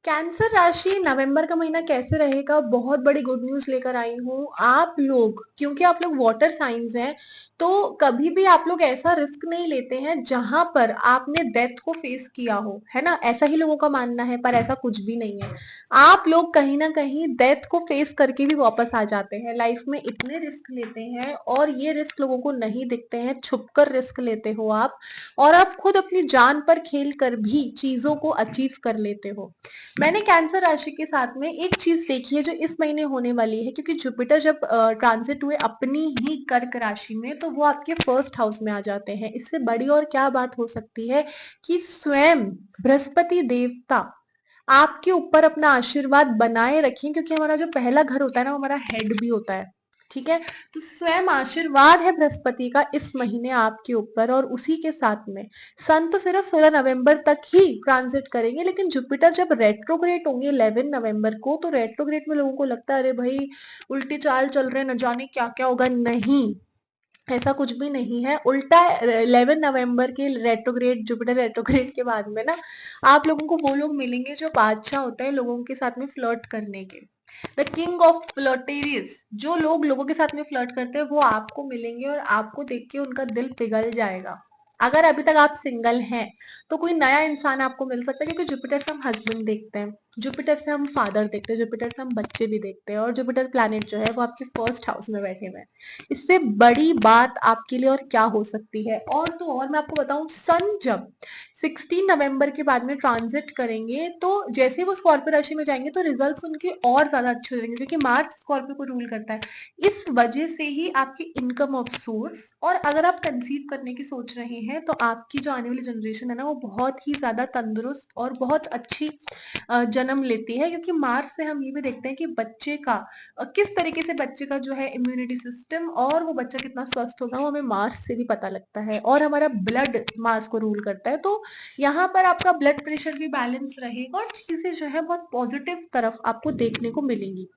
Cancer राशि नवंबर का महीना कैसे रहेगा? बहुत बड़ी गुड न्यूज लेकर आई हूँ। आप लोग, क्योंकि आप लोग वाटर साइंस हैं, तो कभी भी आप लोग ऐसा रिस्क नहीं लेते हैं जहां पर आपने डेथ को फेस किया हो, है ना? ऐसा ही लोगों का मानना है, पर ऐसा कुछ भी नहीं है। आप लोग कहीं ना कहीं डेथ को फेस करके भी वापस आ जाते हैं। लाइफ में इतने रिस्क लेते हैं और ये रिस्क लोगों को नहीं दिखते हैं। छुपकर रिस्क लेते हो आप, और आप खुद अपनी जान पर खेल कर भी चीजों को अचीव कर लेते हो। मैंने कैंसर राशि के साथ में एक चीज देखी है जो इस महीने होने वाली है, क्योंकि जुपिटर जब ट्रांजिट हुए अपनी ही कर्क राशि में, तो वो आपके फर्स्ट हाउस में आ जाते हैं। इससे बड़ी और क्या बात हो सकती है कि स्वयं बृहस्पति देवता आपके ऊपर अपना आशीर्वाद बनाए रखें, क्योंकि हमारा जो पहला घर होता है ना, वो हमारा हेड भी होता है। ठीक है, तो स्वयं आशीर्वाद है बृहस्पति का इस महीने आपके ऊपर। और उसी के साथ में सन तो सिर्फ 16 नवंबर तक ही ट्रांजिट करेंगे, लेकिन जुपिटर जब रेट्रोग्रेड होंगे 11 नवंबर को, तो रेट्रोग्रेड में लोगों को लगता है अरे भाई उल्टी चाल चल रहे हैं, न जाने क्या क्या होगा। नहीं, ऐसा कुछ भी नहीं है। उल्टा 11 नवंबर के रेट्रोग्रेड, जुपिटर रेट्रोग्रेड के बाद में ना, आप लोगों को वो लोग मिलेंगे जो बादशाह होते हैं लोगों के साथ में फ्लर्ट करने के। द किंग ऑफ फ्लर्टेरियस, जो लोग लोगों के साथ में फ्लर्ट करते हैं वो आपको मिलेंगे, और आपको देख के उनका दिल पिघल जाएगा। अगर अभी तक आप सिंगल हैं तो कोई नया इंसान आपको मिल सकता है, क्योंकि जुपिटर से हम हस्बैंड देखते हैं, जुपिटर से हम फादर देखते हैं, जुपिटर से हम बच्चे भी देखते हैं, और जुपिटर प्लैनेट जो है वो आपके फर्स्ट हाउस में बैठे हुए हैं। इससे बड़ी बात आपके लिए और क्या हो सकती है? और तो और मैं आपको बताऊं, सन जब 16 नवंबर के बाद में ट्रांजिट करेंगे, तो जैसे ही वो स्कॉर्पियो राशि में जाएंगे तो रिजल्ट्स उनके और ज्यादा अच्छे हो जाएंगे, क्योंकि मार्स स्कॉर्पियो को रूल करता है। इस वजह से ही आपकी इनकम ऑफ सोर्स, और अगर आप कंसीव करने की सोच रहे हैं तो आपकी जो आने वाली जनरेशन है ना, वो बहुत ही ज्यादा तंदुरुस्त और बहुत अच्छी जन्म लेती है। क्योंकि मार्स से हम ये भी देखते हैं कि बच्चे का किस तरीके से, बच्चे का जो है इम्यूनिटी सिस्टम, और वो बच्चा कितना स्वस्थ होगा, वो हमें मार्स से भी पता लगता है। और हमारा ब्लड मार्स को रूल करता है, तो यहाँ पर आपका ब्लड प्रेशर भी बैलेंस रहेगा, और चीजें जो है बहुत पॉजिटिव तरफ आपको देखने को मिलेंगी।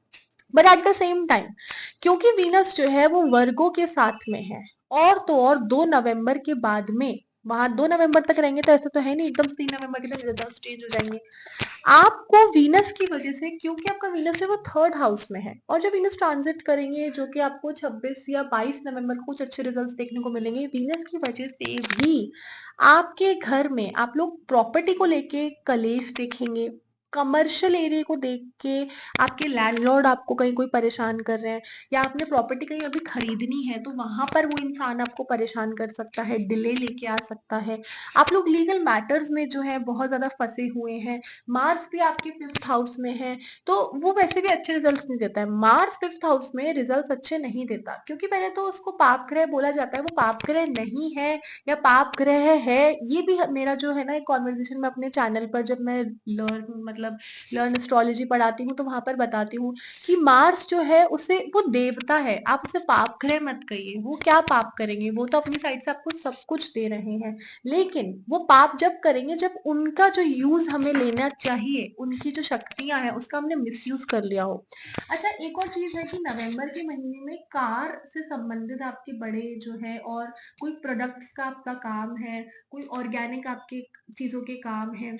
But at the same time, क्योंकि वीनस जो है वो वर्गो के साथ में है, और तो और 2 नवंबर के बाद में, वहां 2 नवंबर तक रहेंगे, तो ऐसा तो है नहीं एकदम 3 नवंबर के तक रिजल्ट चेंज हो जाएंगे। आपको वीनस की वजह से, क्योंकि आपका वीनस है वो थर्ड हाउस में है, और जब वीनस ट्रांजिट करेंगे, जो कि आपको 26 या 22 नवंबर को कुछ अच्छे रिजल्ट्स देखने को मिलेंगे, वीनस की वजह से भी आपके घर में आप लोग प्रॉपर्टी को लेके कलेश देखेंगे। कमर्शियल एरिया को देख के आपके लैंडलॉर्ड आपको कहीं कोई परेशान कर रहे हैं, या आपने प्रॉपर्टी कहीं अभी खरीदनी है तो वहां पर वो इंसान आपको परेशान कर सकता है, डिले लेके आ सकता है। आप लोग लीगल मैटर्स में जो है बहुत ज्यादा फंसे हुए हैं। मार्स भी आपके फिफ्थ हाउस में है, तो वो वैसे भी अच्छे रिजल्ट्स नहीं देता है। मार्स फिफ्थ हाउस में रिजल्ट्स अच्छे नहीं देता, क्योंकि पहले तो उसको पाप ग्रह बोला जाता है। वो पाप ग्रह नहीं है या पाप ग्रह है, ये भी मेरा जो है ना एक कॉन्वर्जेशन में अपने चैनल पर, जब मैं लर्न एस्ट्रोलॉजी पढ़ाती हूँ तो वहां पर बताती हूँ कि मार्स जो है उसे, वो देवता है, आप उसे पाप ग्रह मत कहिए। वो क्या पाप करेंगे, वो तो अपनी साइड से आपको सब कुछ दे रहे हैं, लेकिन वो पाप जब करेंगे जब उनका जो यूज हमें लेना चाहिए, उनकी जो शक्तियां हैं उसका हमने मिसयूज कर लिया हो। अच्छा, एक और चीज है कि नवंबर के महीने में कार से संबंधित आपके बड़े जो है, और कोई प्रोडक्ट्स का आपका काम है, कोई ऑर्गेनिक आपके चीजों के काम है।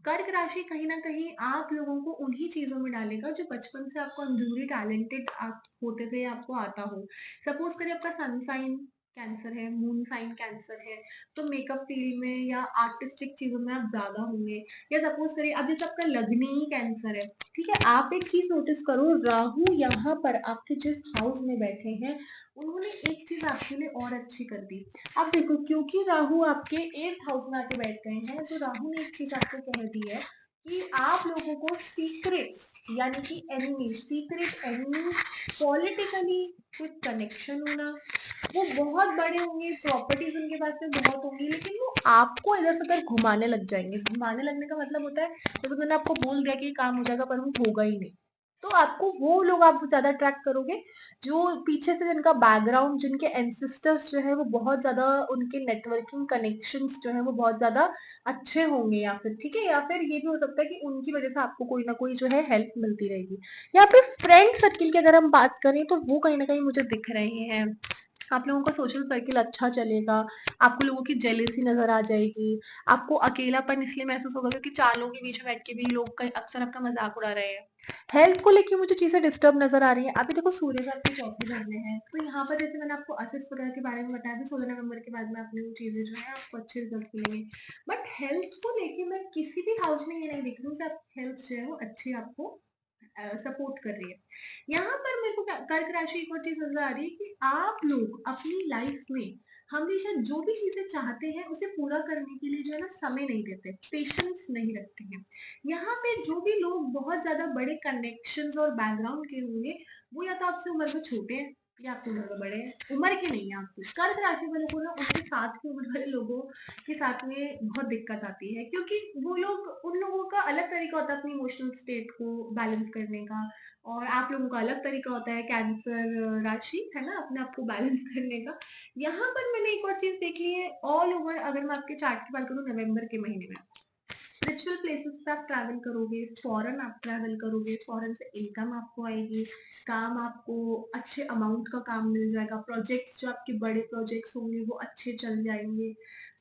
कर्क राशि कहीं ना कहीं आप लोगों को उन्हीं चीजों में डालेगा जो बचपन से आपको अंदरूनी टैलेंटेड आप होते थे, आपको आता हो। सपोज करिए आपका सन साइन कैंसर है, मून साइन कैंसर है, तो मेकअप फील्ड में या आर्टिस्टिक चीजों में आप ज्यादा होंगे। या सपोज करिए अभी सबका लग्नी ही कैंसर है। ठीक है, आप एक चीज नोटिस करो, राहु यहाँ पर आपके जिस हाउस में बैठे हैं, उन्होंने एक चीज आपके लिए और अच्छी कर दी। अब देखो, क्योंकि राहु आपके 8th हाउस में आके बैठ गए हैं, तो राहु ने एक चीज आपको कह दी है कि आप लोगों को सीक्रेट्स, यानी कि एनिमी, सीक्रेट एनिमी, पॉलिटिकली कोई कनेक्शन होना, वो बहुत बड़े होंगे, प्रॉपर्टीज उनके पास में बहुत होंगी, लेकिन वो आपको इधर से उधर घुमाने लग जाएंगे। घुमाने लगने का मतलब होता है जब उन्होंने आपको बोल दिया कि काम हो जाएगा, पर वो होगा ही नहीं, तो आपको वो लोग आप ज्यादा अट्रैक्ट करोगे जो पीछे से, जिनका बैकग्राउंड, जिनके एंसेस्टर्स जो है वो बहुत ज्यादा, उनके नेटवर्किंग कनेक्शंस जो है वो बहुत ज्यादा अच्छे होंगे, या फिर ठीक है, या फिर ये भी हो सकता है कि उनकी वजह से आपको कोई ना कोई जो है हेल्प मिलती रहेगी। यहाँ पे फ्रेंड सर्किल की अगर हम बात करें तो वो कहीं ना कहीं मुझे दिख रहे हैं आप लोगों का सोशल सर्किल अच्छा चलेगा, आपको लोगों की जेलेसी नज़र आ जाएगी, आपको अकेलापन इसलिए महसूस होगा क्योंकि 4 लोगों के बीच में बैठ के भी लोग कई अक्सर आपका मज़ाक उड़ा रहे हैं। हेल्थ को लेके मुझे चीज़ें डिस्टर्ब नज़र आ रही हैं। अभी देखो सूरज आपके चौथे घर में है, तो यहाँ पर जैसे मैंने आपको असेट्स वगैरह के बारे में बताया था 16 नवंबर के बाद में आपने वो चीज़ें जो है आपको अच्छे रिजल्ट मिलेंगे। बट हेल्थ को लेके मैं किसी भी हाउस में ये नहीं देख रही हूँ कि आपकी हेल्थ जो है वो अच्छी आपको सपोर्ट कर रही है। यहाँ पर मेरे को कर्क राशि एक और चीज नजर आ रही है कि आप लोग अपनी लाइफ में हमेशा जो भी चीजें चाहते हैं उसे पूरा करने के लिए जो है ना समय नहीं देते, पेशेंस नहीं रखते हैं। यहाँ पे जो भी लोग बहुत ज्यादा बड़े कनेक्शंस और बैकग्राउंड के होंगे वो या तो आपसे उम्र में छोटे हैं या आपसे उम्र में बड़े हैं, उम्र के नहीं है आपकी। कर्क राशि वालों को ना उनके साथ की उम्र वाले लोगों के साथ में बहुत दिक्कत आती है, क्योंकि वो लोग, उन लोगों का अलग तरीका होता है अपनी इमोशनल स्टेट को बैलेंस करने का, और आप लोगों का अलग तरीका होता है कैंसर राशि है ना अपने आप को बैलेंस करने का। यहाँ पर मैंने एक और चीज देखी है ऑल ओवर, अगर मैं आपके चार्ट की बात करूँ नवंबर के महीने में स्पिरिचुअल प्लेसेस पे आप ट्रैवल करोगे, फॉरेन आप ट्रैवल करोगे, फॉरेन से इनकम आपको आएगी, काम आपको अच्छे अमाउंट का काम मिल जाएगा, प्रोजेक्ट्स जो आपके बड़े प्रोजेक्ट्स होंगे वो अच्छे चल जाएंगे।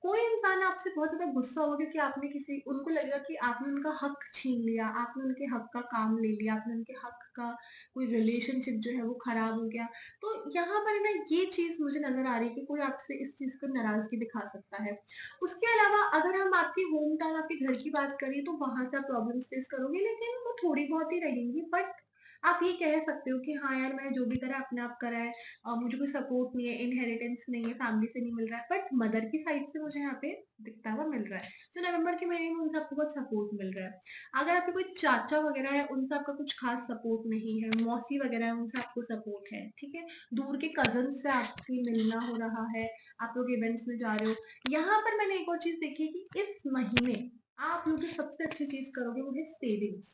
कोई इंसान आपसे बहुत ज्यादा गुस्सा होगा क्योंकि आपने किसी, उनको लगेगा कि आपने उनका हक छीन लिया, आपने उनके हक का काम ले लिया, आपने उनके हक का कोई रिलेशनशिप जो है वो खराब हो गया। तो यहाँ पर ना ये चीज मुझे नजर आ रही है कि कोई आपसे इस चीज को नाराजगी दिखा सकता है। उसके अलावा अगर हम आपके होम टाउन, आपके घर की बात करें तो वहां से आप प्रॉब्लम फेस करोगे, लेकिन वो थोड़ी बहुत ही रहेंगी। बट आप ये कह सकते हो कि हाँ यार मैंने जो भी करा अपने आप करा है, मुझे कोई सपोर्ट नहीं है, इनहेरिटेंस नहीं है, फैमिली से नहीं मिल रहा है, बट मदर की साइड से मुझे यहाँ पे दिखता हुआ मिल रहा है। तो नवंबर के महीने में उनसे आपको बहुत सपोर्ट मिल रहा है। अगर आपके कोई चाचा वगैरह है उनसे आपका कुछ खास सपोर्ट नहीं है, मौसी वगैरह है उनसे आपको सपोर्ट है, ठीक है। दूर के कजन से आपकी मिलना हो रहा है, आप लोग इवेंट्स में जा रहे हो। यहाँ पर मैंने एक और चीज देखी कि इस महीने आप लोग जो सबसे अच्छी चीज करोगे वो है सेविंग्स।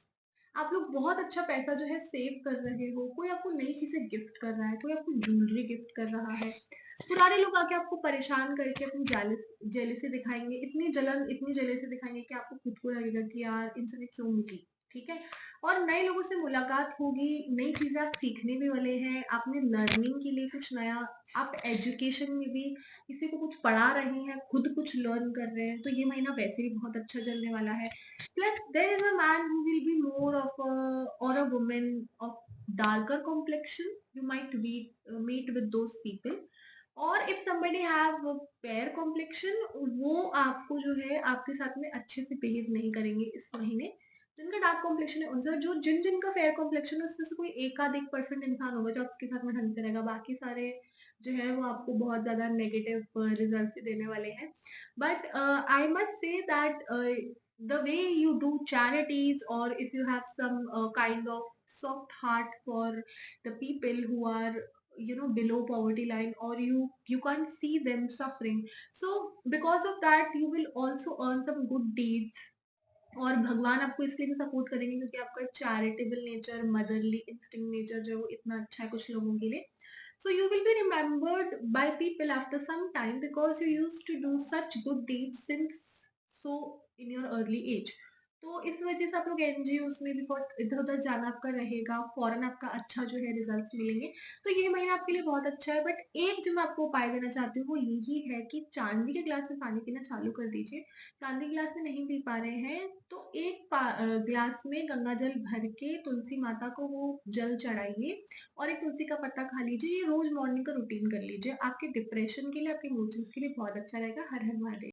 आप लोग बहुत अच्छा पैसा जो है सेव कर रहे हो, कोई आपको नई चीजें गिफ्ट कर रहा है, कोई आपको ज्वेलरी गिफ्ट कर रहा है, पुराने लोग आके आपको परेशान करके अपनी जेलेसी दिखाएंगे, इतनी जेलेसी दिखाएंगे कि आपको खुद को लगेगा कि यार इनसे मैं क्यों मिली, ठीक है। और नए लोगों से मुलाकात होगी, नई चीजें आप सीखने भी वाले हैं, आपने लर्निंग के लिए कुछ नया, आप एजुकेशन में भी किसी को कुछ पढ़ा रहे हैं, खुद कुछ लर्न कर रहे हैं, तो ये महीना वैसे भी बहुत अच्छा चलने वाला है। Plus there is a man who will be more of और a women of darker complexion, you might meet with those people, और if somebody have a fair complexion, वो आपको जो है आपके साथ में अच्छे से बिहेव नहीं करेंगे इस महीने। जिनका डार्क कॉम्प्लेक्शन है उनसे, जो जिनका फेयर कॉम्प्लेक्शन है उसमें से कोई एक आध एक परसेंट इंसान होगा जो आपके साथ में ढंग से रहेगा, बाकी सारे जो है वो आपको बहुत ज्यादा नेगेटिव रिजल्ट देने वाले हैं। But I must say that the way you do charities, or if you have some kind of soft heart for the people who are below poverty line, or you can't see them suffering, so because of that you will also earn some good deeds। और भगवान आपको इसलिए भी support करेंगे क्योंकि आपका charitable nature, motherly instinct nature जो है वो इतना अच्छा है कुछ लोगों के लिए। So you will be remembered by people after some time because you used to do such good deeds since so in your early age. तो इस वजह से आप लोग एनजीओ में भी बहुत इधर उधर जाना आपका रहेगा, फॉरन आपका अच्छा जो है रिजल्ट्स मिलेंगे। तो ये महीना आपके लिए बहुत अच्छा है। बट एक जो मैं आपको उपाय देना चाहती हूँ वो यही है कि चांदी के गिलास में पानी पीना चालू कर दीजिए। चांदी गिलास में नहीं पी पा रहे हैं तो एक गिलास में गंगा जल भर के तुलसी माता को वो जल चढ़ाइए, और एक तुलसी का पत्ता खा लीजिए। ये रोज मॉर्निंग का रूटीन कर लीजिए, आपके डिप्रेशन के लिए, आपके इमोशंस के लिए बहुत अच्छा रहेगा। हर हर महादेव।